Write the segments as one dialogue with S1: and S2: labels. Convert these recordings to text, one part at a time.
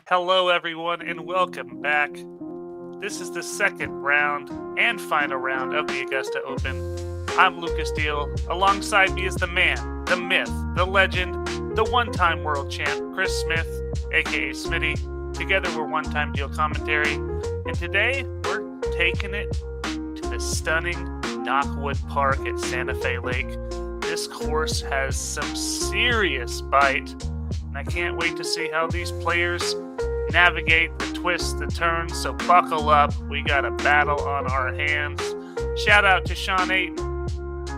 S1: Hello, everyone, and welcome back. This is the second round and final round of the Augusta Open. I'm Lucas Deal. Alongside me is the man, the myth, the legend, the one-time world champ, Chris Smith, aka Smitty. Together, we're one-time deal commentary. And today, we're taking it to the stunning Knockwood Park at Santa Fe Lake. This course has some serious bite, and I can't wait to see how these players navigate the twists, the turns, so buckle up. We got a battle on our hands. Shout out to Sean Ayton,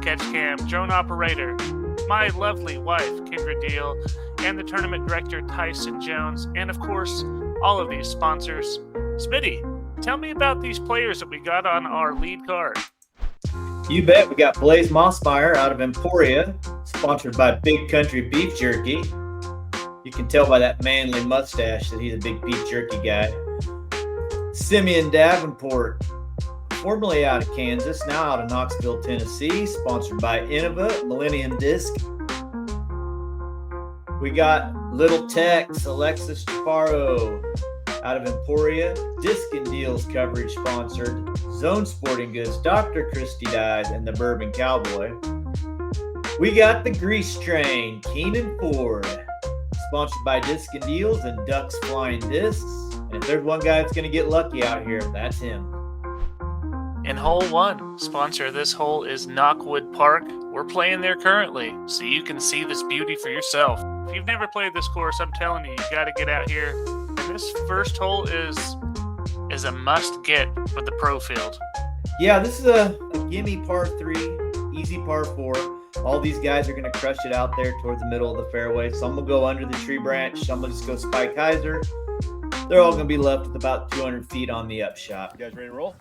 S1: Catch Cam, drone operator, my lovely wife, Kendra Deal, and the tournament director, Tyson Jones, and of course, all of these sponsors. Smitty, tell me about these players that we got on our lead card.
S2: You bet. We got Blaise Mosmeyer out of Emporia, sponsored by Big Country Beef Jerky. You can tell by that manly mustache that he's a big beef jerky guy. Simeon Davenport, formerly out of Kansas, now out of Knoxville, Tennessee, sponsored by Innova, Millennium Disc. We got Little Tex, Alexis Chaparro out of Emporia, Discin Deals coverage sponsored, Zone Sporting Goods, Dr. Christy Dyes, and the Bourbon Cowboy. We got the Grease Train, Keehnan Ford, sponsored by Discin Deals and Ducks Flying Discs. And if there's one guy that's going to get lucky out here, that's him.
S1: In hole one, sponsor of this hole is Knockwood Park. We're playing there currently, so you can see this beauty for yourself. If you've never played this course, I'm telling you, you got to get out here. And this first hole is a must-get for the pro field.
S2: Yeah, this is a gimme par 3, easy par 4. All these guys are going to crush it out there towards the middle of the fairway. Some will go under the tree branch. Some will just go Spike Heiser. They're all going to be left with about 200 feet on the upshot.
S3: You guys ready to roll?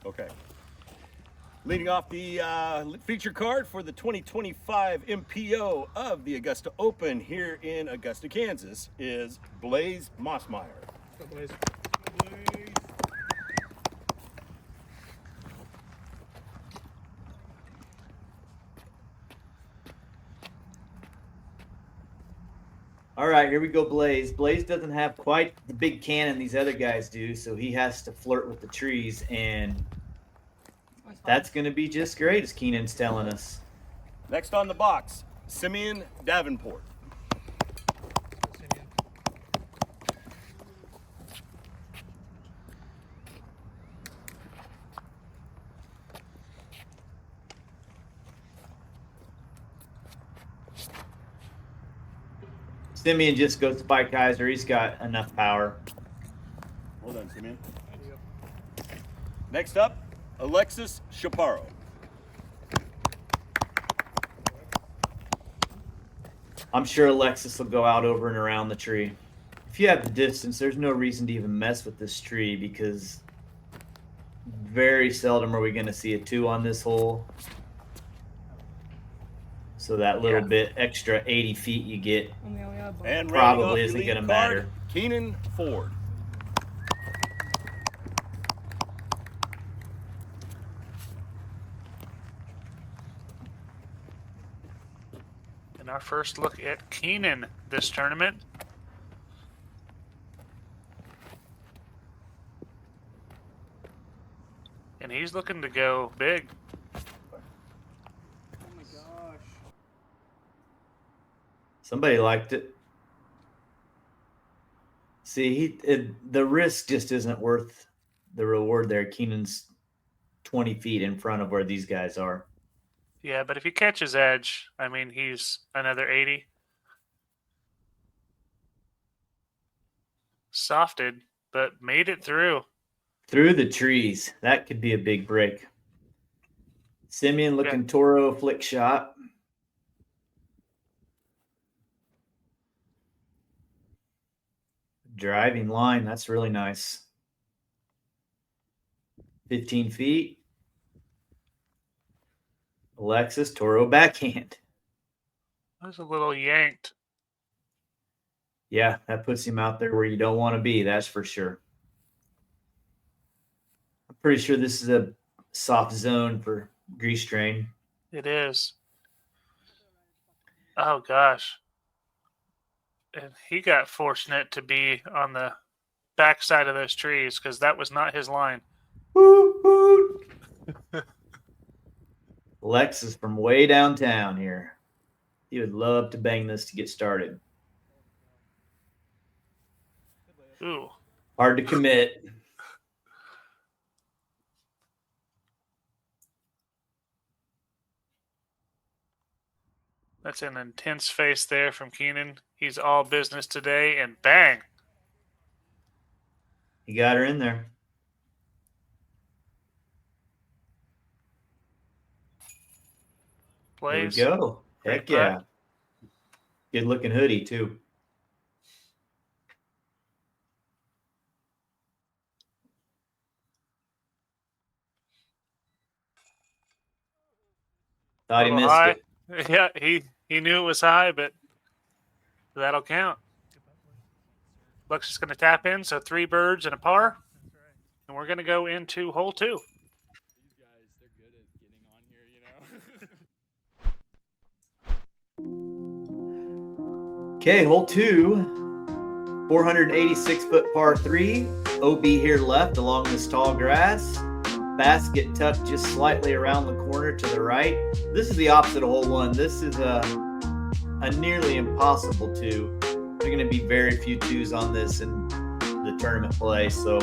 S3: Okay. Leading off the feature card for the 2025 MPO of the Augusta Open here in Augusta, Kansas is Blaise Mosmeyer.
S4: Go, Blaise.
S2: All right, here we go, Blaise. Blaise doesn't have quite the big cannon these other guys do, so he has to flirt with the trees, and that's going to be just great, as Keehan's telling us.
S3: Next on the box, Simeon Davenport.
S2: Simeon just goes to Spike Heiser. He's got enough power.
S3: Well done, Simeon. Next up, Alexis Chaparro.
S2: I'm sure Alexis will go out over and around the tree. If you have the distance, there's no reason to even mess with this tree because very seldom are we going to see a 2 on this hole. So that little bit extra 80 feet you get
S3: and
S2: probably isn't going to matter.
S3: Keehnan Ford.
S1: And our first look at Keehnan this tournament. And he's looking to go big.
S2: Somebody liked it. See, the risk just isn't worth the reward there. Keehan's 20 feet in front of where these guys are.
S1: Yeah, but if he catches edge, I mean, he's another 80. Softed, but made it through.
S2: Through the trees. That could be a big break. Simeon looking Toro flick shot. Driving line, that's really nice. 15 feet. Alexis, Toro backhand.
S1: That was a little yanked.
S2: Yeah, that puts him out there where you don't want to be, that's for sure. I'm pretty sure this is a soft zone for Grease Train.
S1: It is. Oh, gosh. And he got fortunate to be on the backside of those trees because that was not his line.
S2: Woot, woot. Alexis from way downtown here. He would love to bang this to get started.
S1: Ooh.
S2: Hard to commit.
S1: That's an intense face there from Keehnan. He's all business today, and bang.
S2: He got her in there.
S1: Blaise.
S2: There we go.
S1: Great
S2: Heck yeah.
S1: putt.
S2: Good looking hoodie, too. Thought he
S1: Little
S2: missed
S1: high.
S2: it.
S1: Yeah, he knew it was high, but that'll count. Luck's just going to tap in, so 3 birds and a par. And we're going to go into hole 2.
S4: These guys, they're good at getting on here, you know?
S2: Okay, hole 2. 486-foot par 3. OB here left along this tall grass. Basket tucked just slightly around the corner to the right. This is the opposite of hole 1. This is a nearly impossible 2. There are going to be very few 2s on this in the tournament play. So,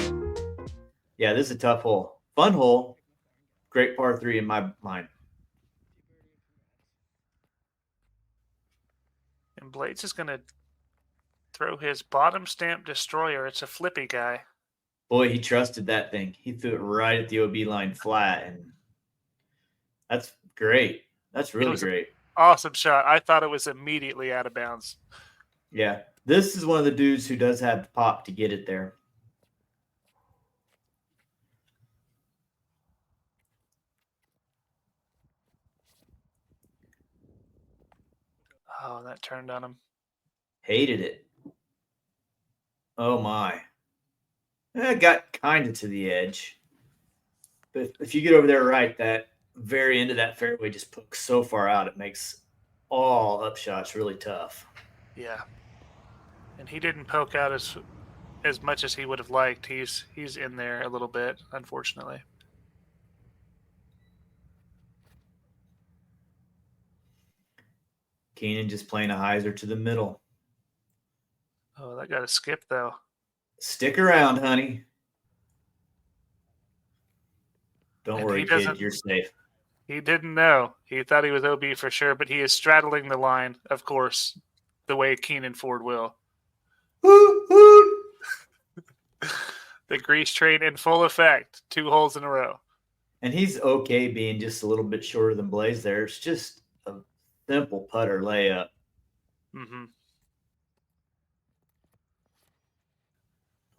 S2: yeah, this is a tough hole. Fun hole. Great par 3 in my mind.
S1: And Blaise is going to throw his bottom stamp destroyer. It's a flippy guy.
S2: Boy, he trusted that thing. He threw it right at the OB line flat, and that's great. That's really great.
S1: Awesome shot. I thought it was immediately out of bounds.
S2: Yeah, this is one of the dudes who does have the pop to get it there.
S1: Oh, that turned on him.
S2: Hated it. Oh, my. It got kind of to the edge. But if you get over there right, that very end of that fairway just pokes so far out, it makes all upshots really tough.
S1: Yeah. And he didn't poke out as much as he would have liked. He's in there a little bit, unfortunately.
S2: Keehnan just playing a hyzer to the middle.
S1: Oh, that got a skip, though.
S2: Stick around, honey. Don't worry, kid. You're safe.
S1: He didn't know. He thought he was OB for sure, but he is straddling the line, of course, the way Keehnan Ford will. The grease train in full effect. 2 holes in a row.
S2: And he's okay being just a little bit shorter than Blaise there. It's just a simple putter layup.
S1: Mm-hmm.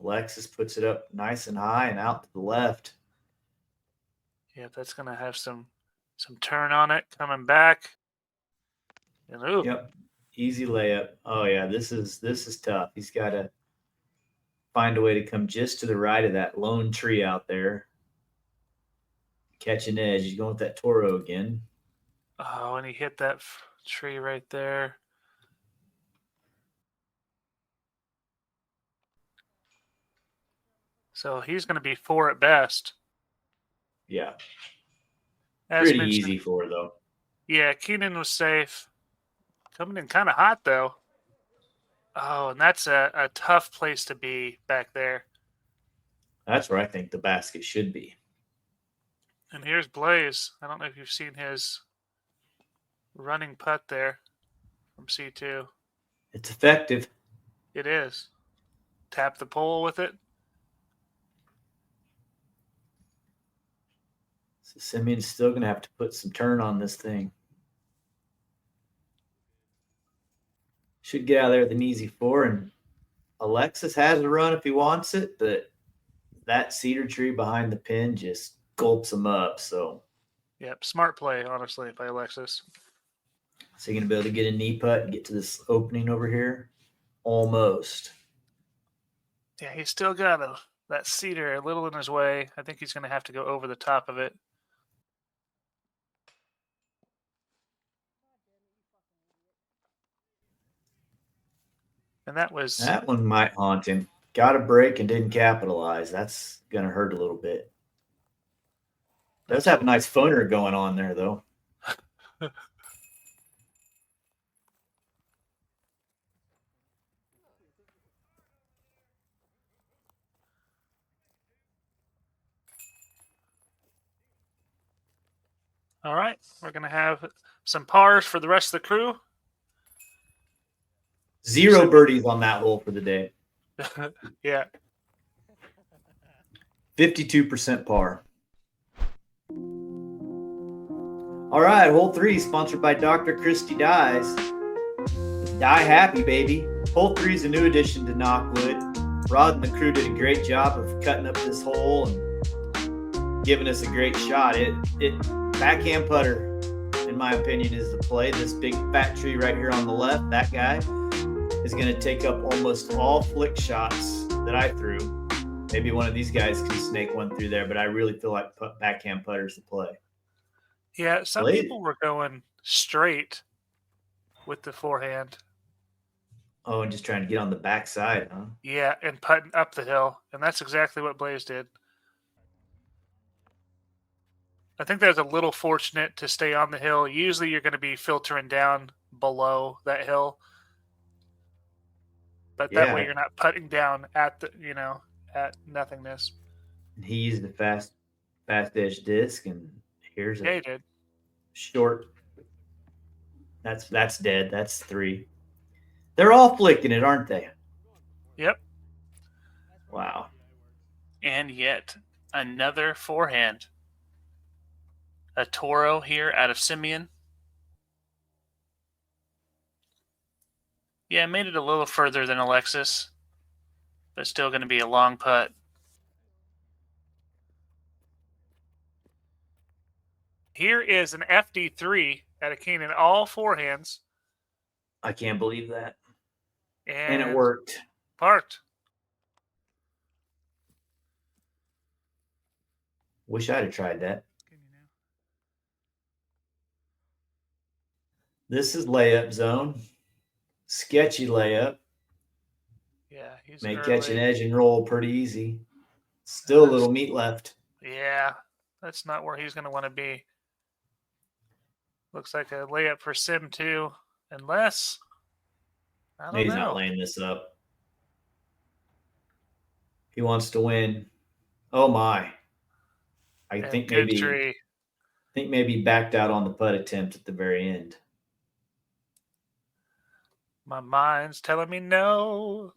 S2: Alexis puts it up nice and high and out to the left.
S1: Yeah, that's going to have some turn on it coming back. And ooh.
S2: Yep, easy layup. Oh yeah, this is tough. He's got to find a way to come just to the right of that lone tree out there. Catch an edge. He's going with that Toro again.
S1: Oh, and he hit that tree right there. So he's going to be 4 at best.
S2: Yeah.
S1: As
S2: pretty easy for, though.
S1: Yeah, Keehnan was safe. Coming in kind of hot, though. Oh, and that's a tough place to be back there.
S2: That's where I think the basket should be.
S1: And here's Blaise. I don't know if you've seen his running putt there from C2.
S2: It's effective.
S1: It is. Tap the pole with it.
S2: So Simeon's still going to have to put some turn on this thing. Should get out of there with an easy 4. And Alexis has a run if he wants it, but that cedar tree behind the pin just gulps him up. So,
S1: yep, smart play, honestly, by Alexis.
S2: So you're going to be able to get a knee putt and get to this opening over here? Almost.
S1: Yeah, he's still got that cedar a little in his way. I think he's going to have to go over the top of it. And that was
S2: That one might haunt him. Got a break and didn't capitalize. That's going to hurt a little bit. Does have a nice phoner going on there, though.
S1: all right. We're going to have some pars for the rest of the crew.
S2: 0 birdies on that hole for the day.
S1: Yeah.
S2: 52% par. All right, hole 3, sponsored by Dr. Christy Dyes. Die happy, baby. Hole 3 is a new addition to Knockwood. Rod and the crew did a great job of cutting up this hole and giving us a great shot. It backhand putter, in my opinion, is the play. This big fat tree right here on the left, that guy, is going to take up almost all flick shots that I threw. Maybe one of these guys can snake one through there, but I really feel like backhand putter's the play.
S1: Yeah, some people were going straight with the forehand.
S2: Oh, and just trying to get on the backside, huh?
S1: Yeah, and putting up the hill. And that's exactly what Blaise did. I think that was a little fortunate to stay on the hill. Usually you're going to be filtering down below that hill. But that way you're not putting down at the, at nothingness.
S2: He used the fast edge disc, and here's a short. That's dead. That's 3. They're all flicking it, aren't they?
S1: Yep.
S2: Wow.
S1: And yet another forehand. A Toro here out of Simeon. Yeah, made it a little further than Alexis, but still going to be a long putt. Here is an FD3 out of Keehnan, all forehands.
S2: I can't believe that. And it worked.
S1: Parked.
S2: Wish I'd have tried that. This is layup zone. Sketchy layup.
S1: Yeah, he's
S2: may catch an edge and roll pretty easy. Still a little meat left.
S1: Yeah, that's not where he's going to want to be. Looks like a layup for Sim too, unless I don't know.
S2: He's not laying this up. He wants to win. Oh my! I think maybe backed out on the putt attempt at the very end.
S1: My mind's telling me no,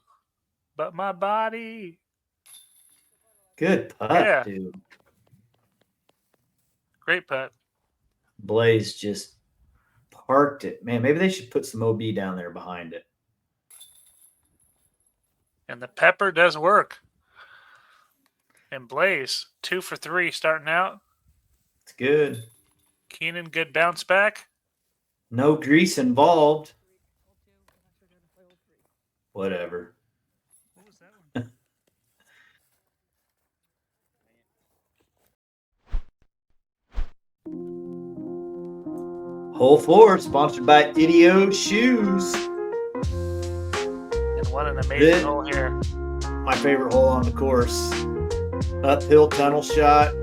S1: but my body.
S2: Good putt, dude.
S1: Great putt.
S2: Blaise just parked it. Man, maybe they should put some OB down there behind it.
S1: And the pepper does work. And Blaise, 2 for 3 starting out.
S2: It's good.
S1: Keehnan, good bounce back.
S2: No grease involved. Whatever.
S1: What was that one?
S2: Hole 4, sponsored by Idio Shoes.
S1: And what an amazing hole here.
S2: My favorite hole on the course. Uphill tunnel shot.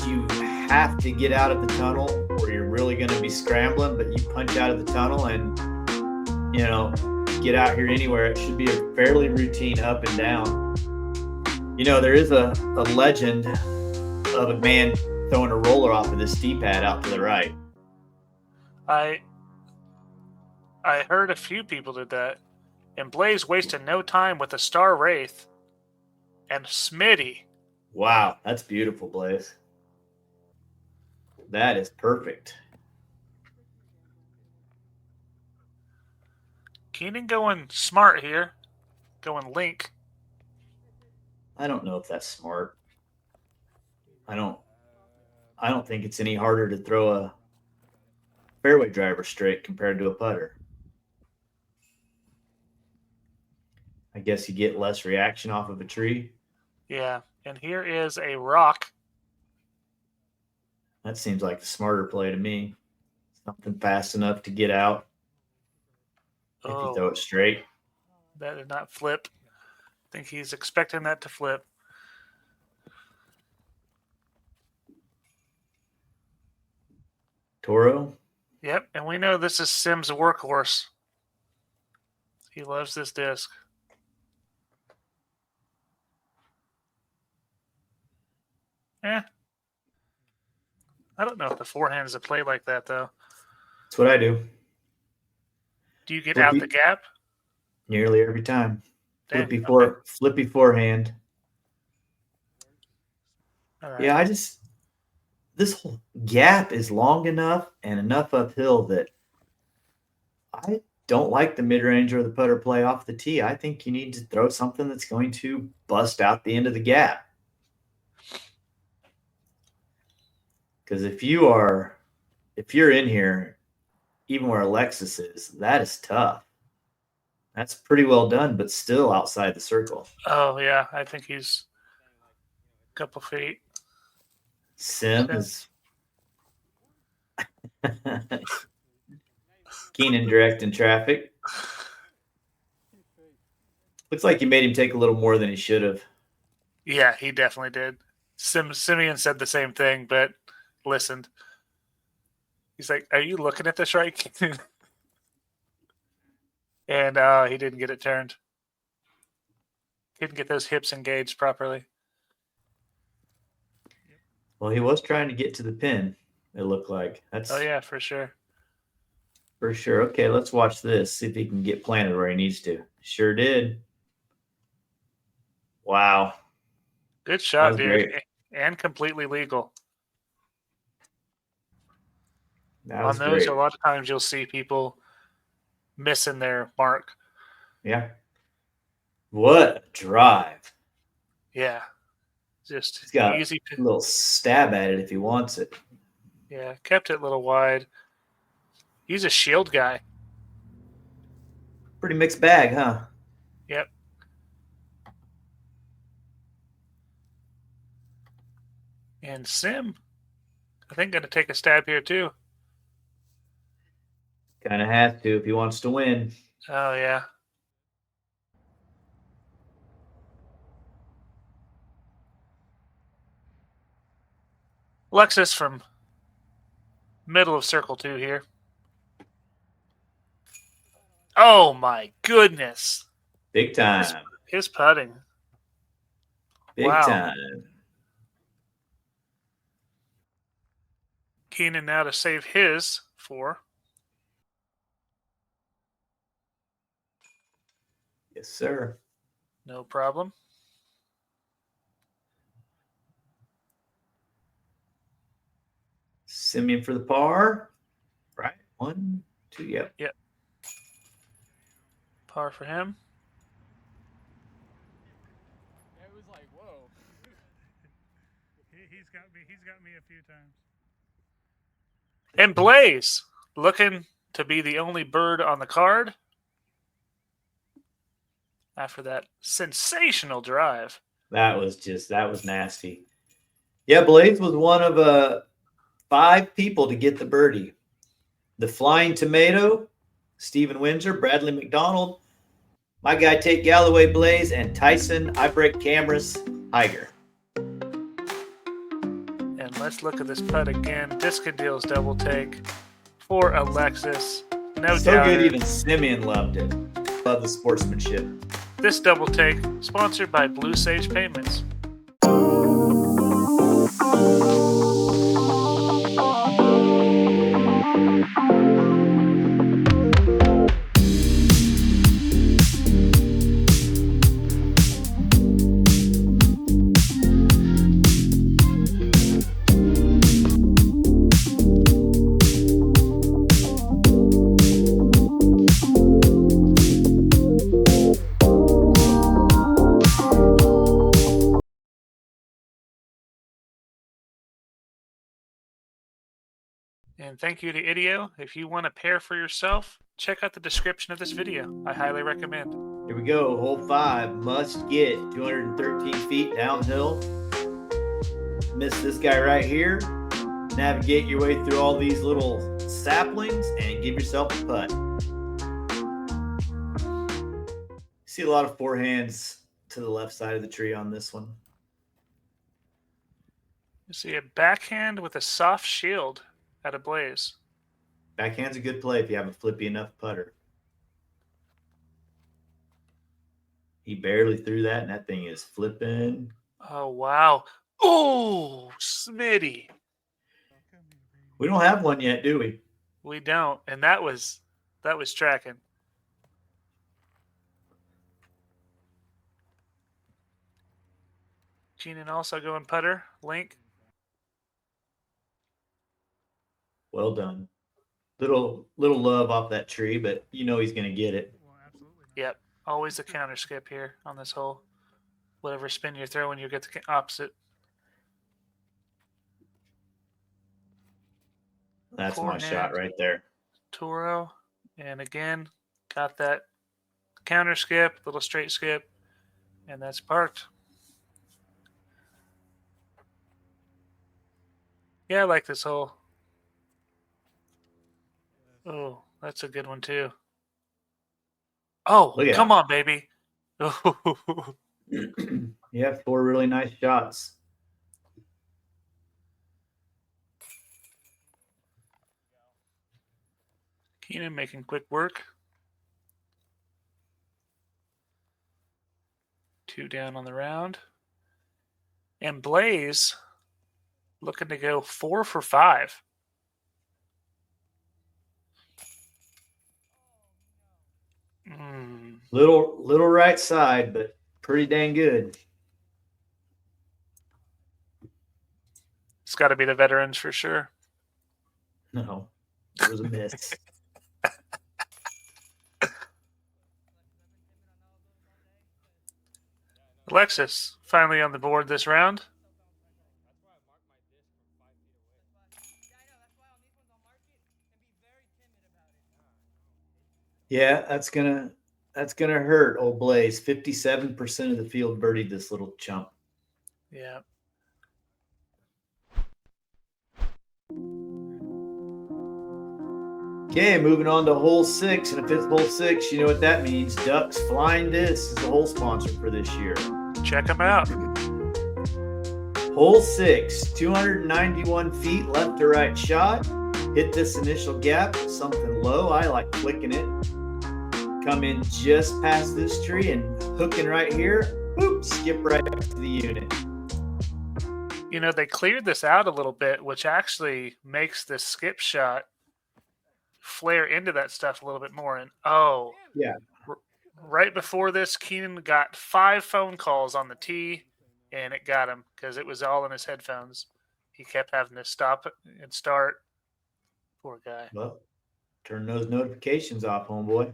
S2: You have to get out of the tunnel or you're really going to be scrambling, but you punch out of the tunnel and, get out here anywhere. It should be a fairly routine up and down. There is a legend of a man throwing a roller off of this tee pad out to the right.
S1: I heard a few people did that. And Blaise wasted no time with a Star Wraith and Smitty.
S2: Wow, that's beautiful, Blaise. That is perfect.
S1: Keehnan going smart here. Going link.
S2: I don't know if that's smart. I don't think it's any harder to throw a fairway driver straight compared to a putter. I guess you get less reaction off of a tree.
S1: Yeah, and here is a rock.
S2: That seems like the smarter play to me. Something fast enough to get out. if you
S1: Oh,
S2: throw it straight.
S1: that did not flip. I think he's expecting that to flip.
S2: Toro.
S1: Yep, and we know this is Sim's workhorse. He loves this disc. I don't know if the forehand is a play like that, though.
S2: That's what I do.
S1: Do you get out the gap?
S2: Nearly every time.
S1: Dang,
S2: Flippy forehand.
S1: All right.
S2: Yeah, this whole gap is long enough and enough uphill that I don't like the mid-range or the putter play off the tee. I think you need to throw something that's going to bust out the end of the gap. Because if you're in here, even where Alexis is, that is tough. That's pretty well done, but still outside the circle.
S1: Oh, yeah. I think he's a couple feet.
S2: Sim is Keehnan directing traffic. Looks like you made him take a little more than he should have.
S1: Yeah, he definitely did. Simeon said the same thing, but listened. He's like, "Are you looking at this right, Keehnan?" And he didn't get it turned. Didn't get those hips engaged properly.
S2: Well, he was trying to get to the pin, it looked like.
S1: Oh, yeah, for sure.
S2: For sure. Okay, let's watch this. See if he can get planted where he needs to. Sure did. Wow.
S1: Good shot, dude.
S2: Great.
S1: And completely legal.
S2: That
S1: On those, a lot of times you'll see people missing their mark.
S2: Yeah. What a drive.
S1: Yeah. Just
S2: He's got
S1: easy.
S2: a little stab at it if he wants it.
S1: Yeah, kept it a little wide. He's a shield guy.
S2: Pretty mixed bag, huh?
S1: Yep. And Sim, I think, going to take a stab here too.
S2: Kind of has to if he wants to win.
S1: Oh, yeah. Alexis from middle of circle 2 here. Oh, my goodness.
S2: Big time.
S1: His putting.
S2: Big time.
S1: Keehnan now to save his 4.
S2: Yes, sir.
S1: No problem.
S2: Simeon for the par. Right. 1, 2, yep.
S1: Yep. Par for him.
S4: It was like, whoa.
S1: He's got me a few times. And Blaise looking to be the only bird on the card after that sensational drive.
S2: That was nasty. Yeah, Blaise was one of 5 people to get the birdie. The Flying Tomato, Stephen Windsor, Bradley McDonald, my guy Tate Galloway, Blaise, and Tyson I Break Cameras, Iger.
S1: And let's look at this putt again. Discin deals double take for Alexis. No
S2: So
S1: doubt.
S2: good, even Simeon loved it. Love the sportsmanship.
S1: This double take sponsored by Blue Sage Payments. And thank you to Idio. If you want a pair for yourself, check out the description of this video. I highly recommend.
S2: Here we go. Hole 5. Must get 213 feet downhill. Miss this guy right here. Navigate your way through all these little saplings and give yourself a putt. See a lot of forehands to the left side of the tree on this one.
S1: You see a backhand with a soft shield at a Blaise.
S2: Backhand's a good play if you have a flippy enough putter. He barely threw that, and that thing is flipping.
S1: Oh, wow. Oh, Smitty.
S2: We don't have one yet, do we?
S1: We don't. And that was tracking. Keehnan also going putter. Link.
S2: Well done. Little love off that tree, but you know he's going to get it.
S1: Yep. Always a counter skip here on this hole. Whatever spin you're throwing, you get the opposite.
S2: That's my
S1: Forehand.
S2: shot right there.
S1: Toro. And again, got that counter skip, little straight skip, and that's parked. Yeah, I like this hole. Oh, that's a good one too. Oh, come on, baby.
S2: You have 4 really nice shots.
S1: Keehnan making quick work. 2 down on the round. And Blaise looking to go 4 for 5.
S2: Little right side, but pretty dang good.
S1: It's got to be the veterans for sure.
S2: No, it was a miss.
S1: Alexis finally on the board this round.
S2: Yeah, that's gonna hurt, old Blaise. 57% of the field birdied this little chump.
S1: Yeah.
S2: Okay, moving on to hole 6. And if it's hole 6, you know what that means. Ducks Flying Disc is the hole sponsor for this year.
S1: Check them out.
S2: Hole 6, 291 feet left to right shot. Hit this initial gap, something low. I like flicking it. Come in just past this tree and hooking right here. Boop, skip right to the unit.
S1: You know, they cleared this out a little bit, which actually makes this skip shot flare into that stuff a little bit more. And
S2: yeah,
S1: right before this, Keehnan got 5 phone calls on the tee, and it got him because it was all in his headphones. He kept having to stop and start. Poor guy.
S2: Well, turn those notifications off, homeboy.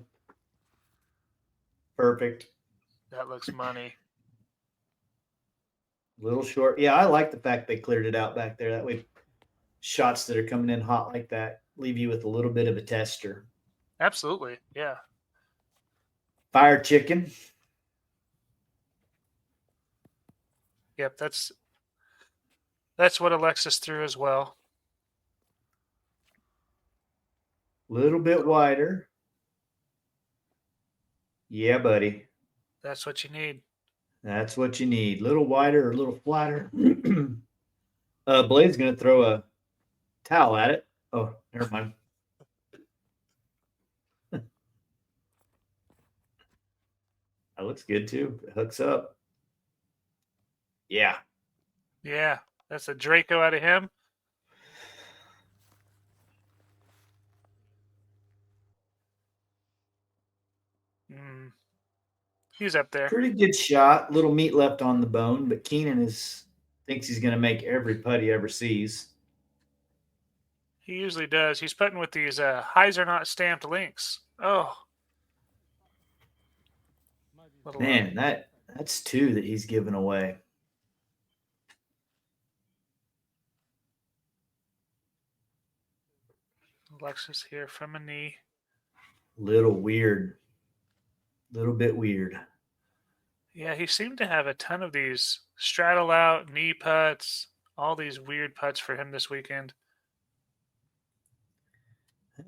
S2: Perfect.
S1: That looks money.
S2: Little short. Yeah, I like the fact they cleared it out back there. That way, shots that are coming in hot like that leave you with a little bit of a tester.
S1: Absolutely, yeah.
S2: Fire chicken.
S1: Yep, that's what Alexis threw as well.
S2: Little bit wider. Yeah, buddy.
S1: That's what you need.
S2: That's what you need. Little wider or a little flatter. Blaise going to throw a towel at it. Oh, never mind. That looks good too. It hooks up. Yeah.
S1: Yeah, that's a Draco out of him. He's up there.
S2: Pretty good shot. Little meat left on the bone, but Keehnan thinks he's going to make every putt he ever sees.
S1: He usually does. He's putting with these highs are not stamped links. Oh.
S2: Man, that's 2 that he's given away.
S1: Alexis here from a knee.
S2: Little weird. Little bit weird.
S1: Yeah, he seemed to have a ton of these straddle out, knee putts, all these weird putts for him this weekend.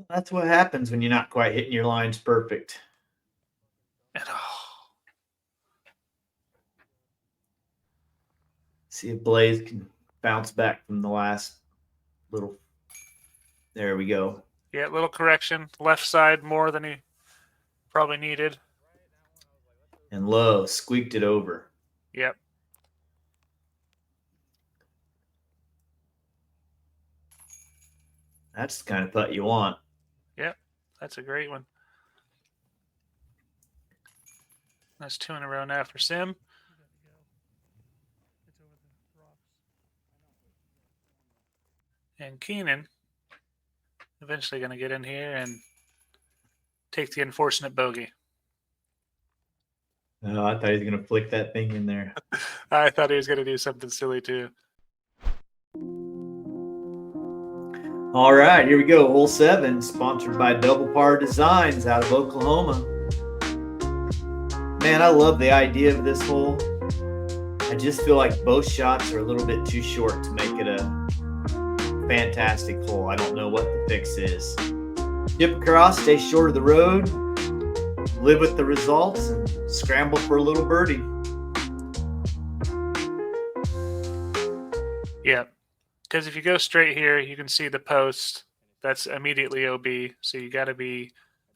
S2: That's what happens when you're not quite hitting your lines perfect.
S1: And
S2: See if Blaise can bounce back from the last little. There we go.
S1: Yeah, little correction. Left side more than he probably needed.
S2: And low, squeaked it over.
S1: Yep.
S2: That's the kind of putt you want.
S1: Yep. That's a great one. That's 2 in a row now for Sim. And Keehnan eventually going to get in here and take the unfortunate bogey.
S2: Oh, I thought he was going to flick that thing in there.
S1: I thought he was going to do something silly too.
S2: All right, here we go. Hole 7, sponsored by Double Par Designs out of Oklahoma. Man, I love the idea of this hole. I just feel like both shots are a little bit too short to make it a fantastic hole. I don't know what the fix is. Dip across, stay short of the road, live with the results, and scramble for a little birdie.
S1: Yeah, because if you go straight here, you can see the post. That's immediately OB. So you got to be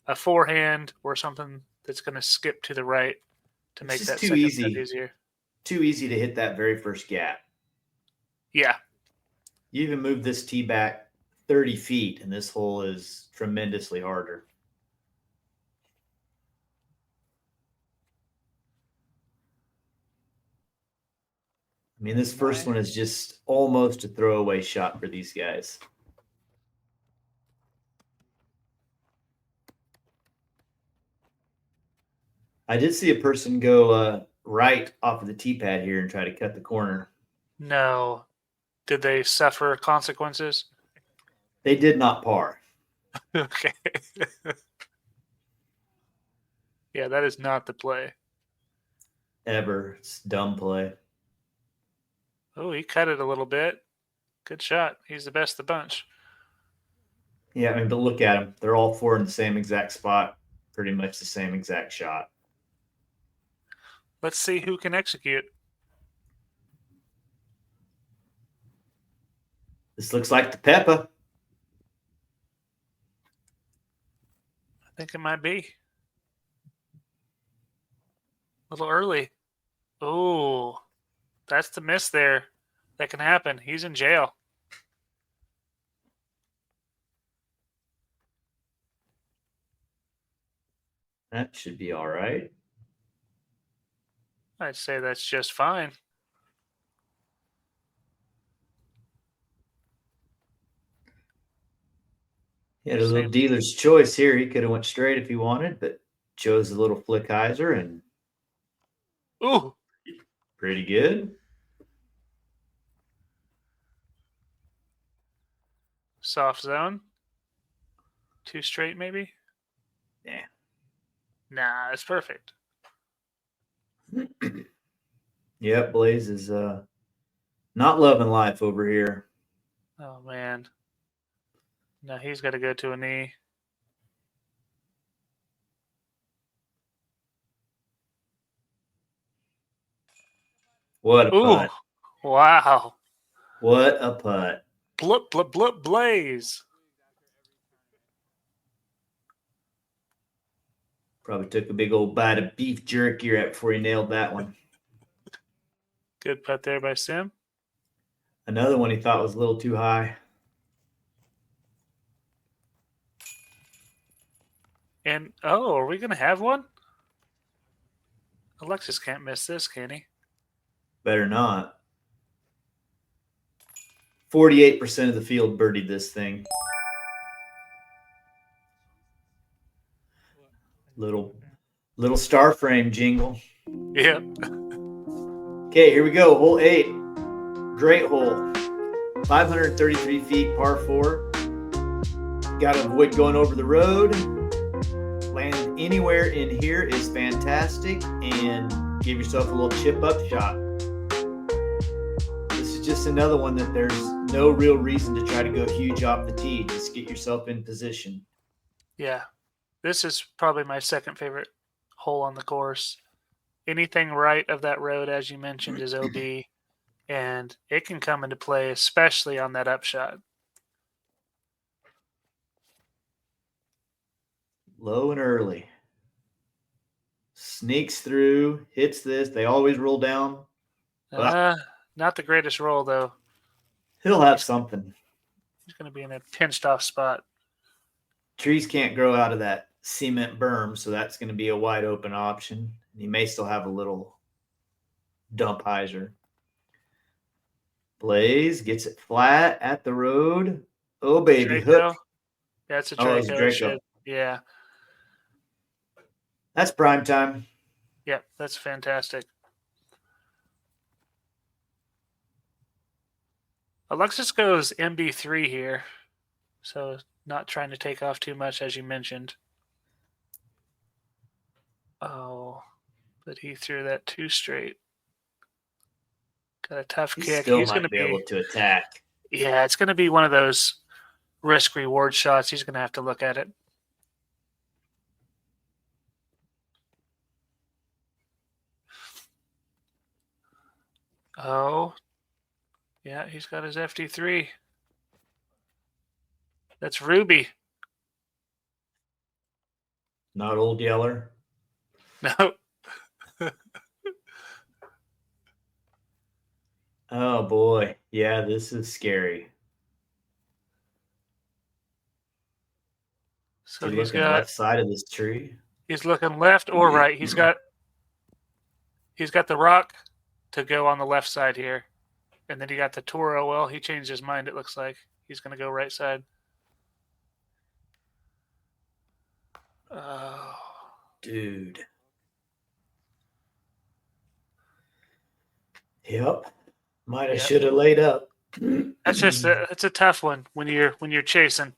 S1: a forehand or something that's going to skip to the right to make that
S2: too
S1: second
S2: easy.
S1: putt easier.
S2: Too easy to hit that very first gap.
S1: Yeah.
S2: You even move this tee back 30 feet, and this hole is tremendously harder. I mean, this first one is just almost a throwaway shot for these guys. I did see a person go right off of the tee pad here and try to cut the corner.
S1: No. Did they suffer consequences?
S2: They did not par.
S1: Okay. Yeah, that is not the play.
S2: Ever. It's dumb play.
S1: Oh, he cut it a little bit. Good shot. He's the best of the bunch.
S2: Yeah, I mean, but look at them. They're all 4 in the same exact spot. Pretty much the same exact shot.
S1: Let's see who can execute.
S2: This looks like the Peppa.
S1: I think it might be. A little early. Oh, that's the miss there. That can happen. He's in jail.
S2: That should be all right.
S1: I'd say that's just fine.
S2: He had a little dealer's choice here. He could have went straight if he wanted, but chose a little flick hyzer and
S1: ooh,
S2: pretty good.
S1: Soft zone. 2 straight, maybe?
S2: Yeah.
S1: Nah, it's perfect.
S2: Yep, Blaise is not loving life over here.
S1: Oh, man. Now he's got to go to a knee.
S2: What a putt.
S1: Wow.
S2: What a putt.
S1: Blup, blup, blup, Blaise.
S2: Probably took a big old bite of beef jerky right before he nailed that one.
S1: Good putt there by Sim.
S2: Another one he thought was a little too high.
S1: And, oh, are we going to have one? Alexis can't miss this, can he?
S2: Better not. 48% of the field birdied this thing. Little star frame jingle.
S1: Yep.
S2: Okay, here we go. Hole 8. Great hole. 533 feet, par 4. Got to avoid going over the road. Land anywhere in here is fantastic, and give yourself a little chip up shot. This is just another one that there's no real reason to try to go huge off the tee. Just get yourself in position.
S1: Yeah. This is probably my second favorite hole on the course. Anything right of that road, as you mentioned, is OB. and it can come into play, especially on that upshot.
S2: Low and early. Sneaks through, hits this. They always roll down.
S1: Not the greatest roll, though.
S2: He'll have something.
S1: He's going to be in a pinched off spot.
S2: Trees can't grow out of that cement berm, so that's going to be a wide open option. And he may still have a little dump hyzer. Blaise gets it flat at the road. Oh, baby,
S1: Draco?
S2: hook.
S1: That's a
S2: Oh, it's
S1: Draco.
S2: Draco.
S1: Yeah.
S2: That's prime time.
S1: Yep, that's fantastic. Alexis goes MB3 here, so not trying to take off too much, as you mentioned. Oh, but he threw that 2 straight. Got a tough kick.
S2: Still
S1: He's
S2: might
S1: going to
S2: be able to attack.
S1: Yeah, it's going to be one of those risk-reward shots. He's going to have to look at it. Oh, yeah, he's got his FD3. That's Ruby.
S2: Not Old Yeller.
S1: No.
S2: Oh, boy. Yeah, this is scary.
S1: So
S2: he's looking left side of this tree.
S1: He's looking left or right. He's got the rock to go on the left side here. And then he got the Toro. Well, he changed his mind, it looks like. He's going to go right side. Oh.
S2: Dude. Yep. Might have should have laid up.
S1: That's just it's a tough one when you're chasing.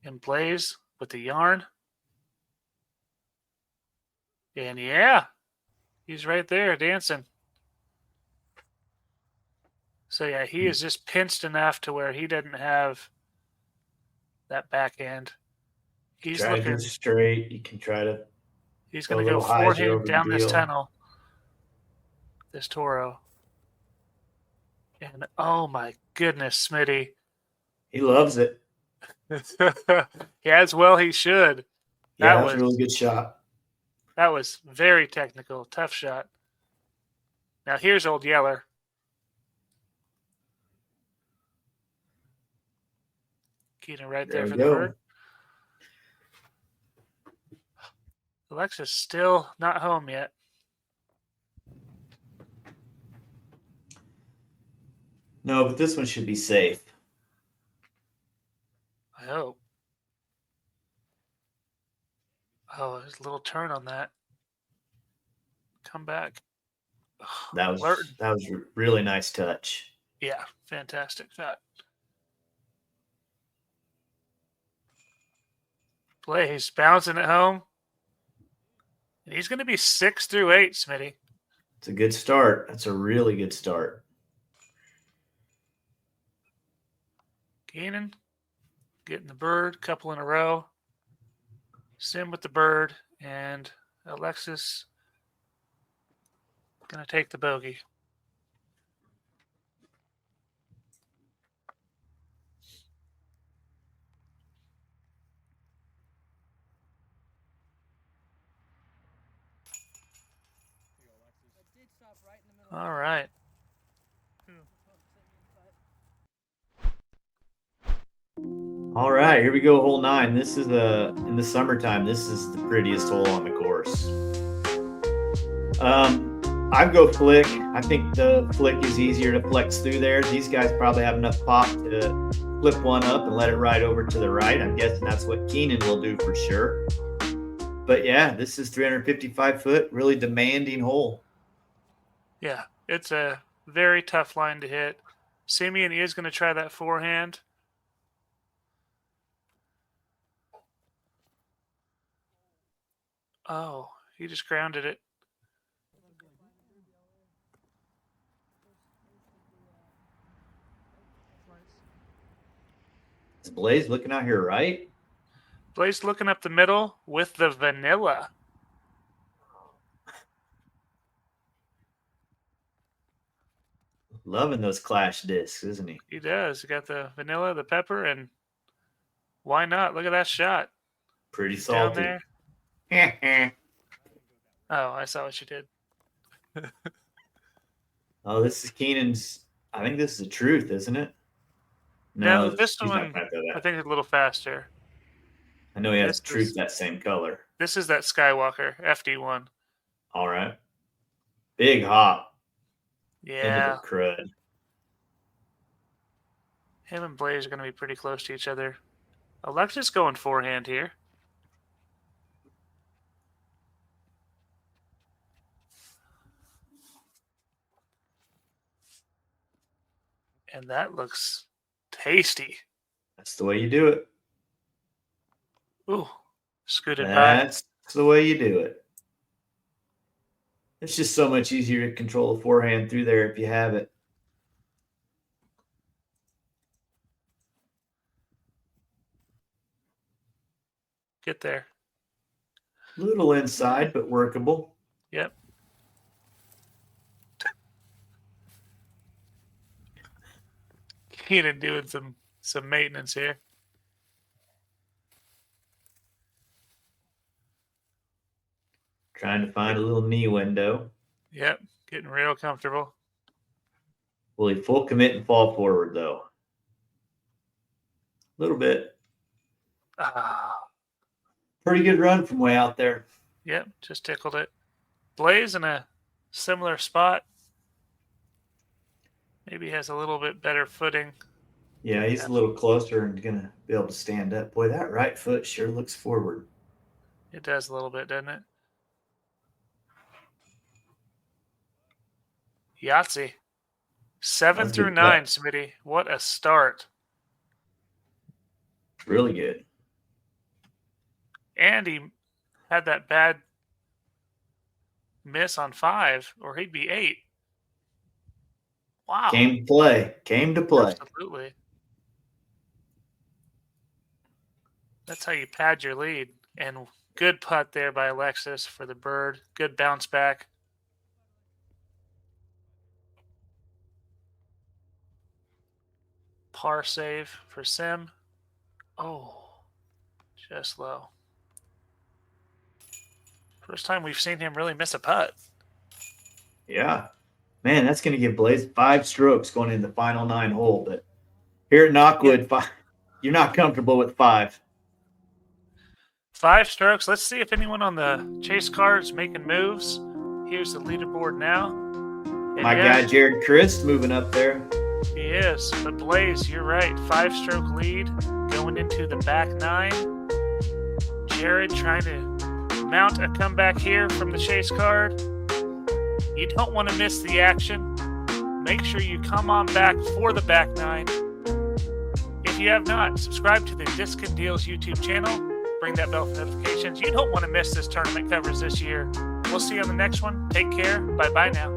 S1: And Blaise with the yarn. And yeah, he's right there dancing. So yeah, he is just pinched enough to where he doesn't have that backhand. He's
S2: try
S1: looking
S2: to go straight. You can try to.
S1: He's going to go forehand down this tunnel. This Toro. And oh my goodness, Smitty.
S2: He loves it.
S1: Yeah, as well he should.
S2: Yeah, that was a really good shot.
S1: That was very technical. Tough shot. Now here's Old Yeller. Keehnan right there for the bird. Alexis still not home yet.
S2: No, but this one should be safe.
S1: I hope. Oh, there's a little turn on that. Come back.
S2: That was a really nice touch.
S1: Yeah, fantastic shot. Blaise bouncing it home. And he's going to be 6 through 8, Smitty.
S2: It's a good start. That's a really good start.
S1: Keehnan getting the bird, couple in a row. Sim with the bird, and Alexis going to take the bogey. All right.
S2: All right, here we go, hole 9. This is in the summertime, this is the prettiest hole on the course. I'd go flick. I think the flick is easier to flex through there. These guys probably have enough pop to flip one up and let it ride over to the right. I'm guessing that's what Keehnan will do for sure. But yeah, this is 355 foot, really demanding hole.
S1: Yeah, it's a very tough line to hit. Simeon is going to try that forehand. Oh, he just grounded it.
S2: Is Blaise looking out here right?
S1: Blaise looking up the middle with the vanilla.
S2: Loving those Clash discs, isn't he?
S1: He does. He got the vanilla, the pepper, and why not? Look at that shot.
S2: Pretty
S1: Down
S2: salty.
S1: there. Oh, I saw what you did.
S2: Oh, this is Keehan's. I think this is the truth, isn't it?
S1: No, this
S2: he's not
S1: one,
S2: gonna go
S1: I
S2: that.
S1: think it's a little faster.
S2: I know he has
S1: this
S2: truth
S1: is-
S2: that same color.
S1: This is that Skywalker FD1.
S2: All right. Big hop.
S1: Yeah.
S2: Into the crud.
S1: Him and Blaise are going to be pretty close to each other. Alexis going forehand here. And that looks tasty.
S2: That's the way you do it.
S1: Ooh, scooted by.
S2: That's the way you do it. It's just so much easier to control the forehand through there if you have it.
S1: Get there.
S2: Little inside, but workable.
S1: Yep. Keehnan doing some maintenance here.
S2: Trying to find a little knee window.
S1: Yep, getting real comfortable.
S2: Will he full commit and fall forward, though? A little bit.
S1: Ah,
S2: Pretty good run from way out there.
S1: yep, just tickled it. Blaise in a similar spot. Maybe has a little bit better footing.
S2: Yeah, he's a little closer and going to be able to stand up. Boy, that right foot sure looks forward.
S1: It does a little bit, doesn't it? Yahtzee. 7
S2: That's a
S1: through
S2: good
S1: 9,
S2: putt.
S1: Smitty. What a start.
S2: Really good.
S1: And he had that bad miss on 5, or he'd be 8. Wow.
S2: Came to play. Came to play.
S1: Absolutely. That's how you pad your lead. And good putt there by Alexis for the bird. Good bounce back. Par save for Sim. Oh, just low. First time we've seen him really miss a putt.
S2: Yeah. Man, that's going to give Blaise 5 strokes going into the final 9 hole. But here at Knockwood, you're not comfortable with 5.
S1: 5 strokes. Let's see if anyone on the chase card's making moves. Here's the leaderboard now. And
S2: My guy Jared Christ moving up there.
S1: He is. But Blaise, you're right. 5-stroke lead going into the back 9. Jared trying to mount a comeback here from the chase card. You don't want to miss the action. Make sure you come on back for the back 9. If you have not, subscribe to the Discin Deals YouTube channel. Ring that bell for notifications. You don't want to miss this tournament coverage this year. We'll see you on the next one. Take care. Bye-bye now.